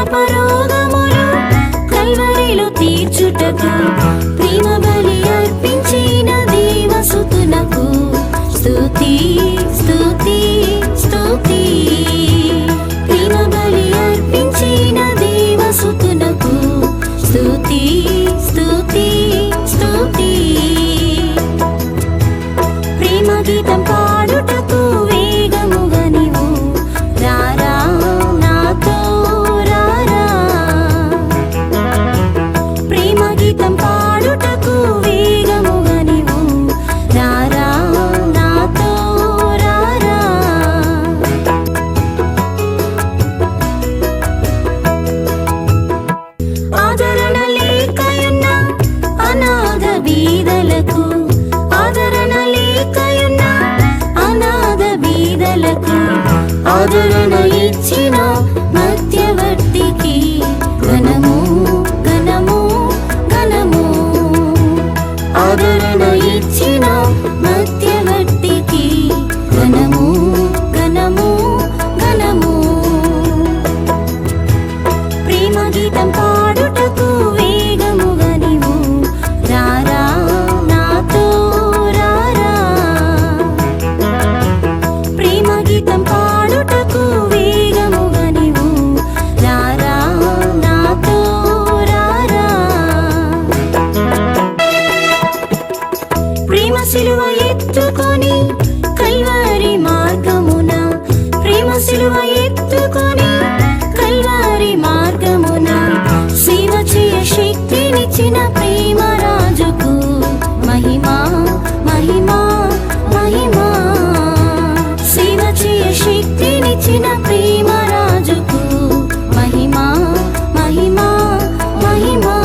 పాపరోగములు కల్వరిలో తీర్చుటకు ప్రేమ బలి అర్పించిన దేవసుతునకు స్తుతి స్తుతి స్తుతి. ప్రేమ బలి అర్పించిన దేవసుతునకు స్తుతి స్తుతి స్తుతి. ప్రేమ గీతం పాడుటకు వేగముగా నీవు రారా నాతో రారా. ప్రేమ గీతం పాడుటకు వేగముగా నీవు రారా నాతో రారా. ఆదరణ లేకయున్న అనాథ బీదలకు ఆదరణ లేకయున్న అనాథ బీదలకు ఆదరణ ఇచ్చిన మధ్యవర్తికి ఘనము ఘనము ఘనము. ఆదరణ ఇచ్చిన మధ్యవర్తికి ఘనము ఘనము ఘనము. ప్రేమ గీతం పాడుటకు వేగముగా నీవు రారా నాతో రారా. ప్రేమ గీతం పాడుటకు వేగముగా నీవు రారా నాతో రారా. ప్రేమ సిలువ ఎత్తుకొని కల్వారి మార్గమున ప్రేమ సిలువ ఎత్తుకొని కల్వారి మార్గమున సేవ చేయ శక్తినిచ్చిన ప్రేమ రాజుకు మహిమా మహిమా మహిమా. సేవ చేయ శక్తినిచ్చిన ప్రేమ రాజుకు మహిమా మహిమా మహిమా.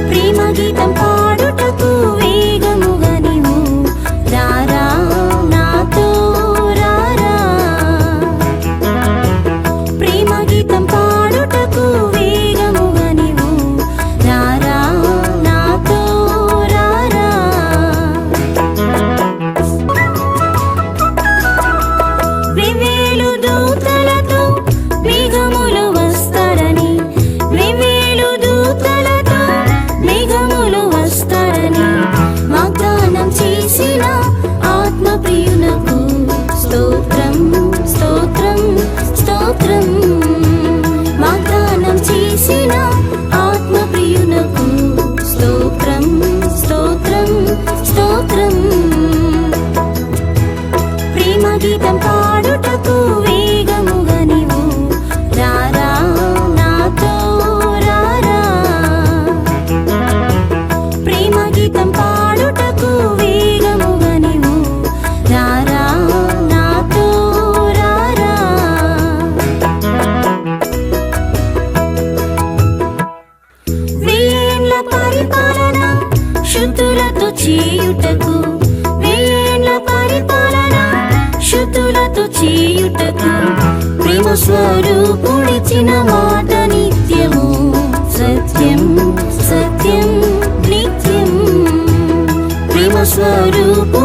ప్రేమ గీతం పాడుటకు వేగముగా నీవు రారా నాతో రారా. ప్రేమ గీతం పాడుటకు వేగముగా నీవు రారా నాతో రారా. వేవేలు దూతలతో మేఘములు వస్తారని వేవేలు దూతలతో మేఘములు వస్తారని వాగ్దానం చేసిన ఆత్మప్రియునకు స్తోత్రం స్తోత్రం స్తోత్రం. వాగ్దానం చేసిన ఆత్మప్రియునకు స్తోత్రం స్తోత్రం స్తోత్రం. ప్రేమ గీతం పాడుటకు వేగముగా నీవు రారా నాతో రారా. ప్రేమ గీతం పాడుటకు వేగముగా నీవు రారా నాతో రారా. వేయేండ్ల పరిపాలన శుద్ధులతో చేయుటకు వేయేండ్ల పరిపాలన శుద్ధులతో చేయుటకు ప్రేమ స్వరూపుడిచిన మాట నిత్యము సత్యం సత్యం నిత్యం. ప్రేమ స్వరూపు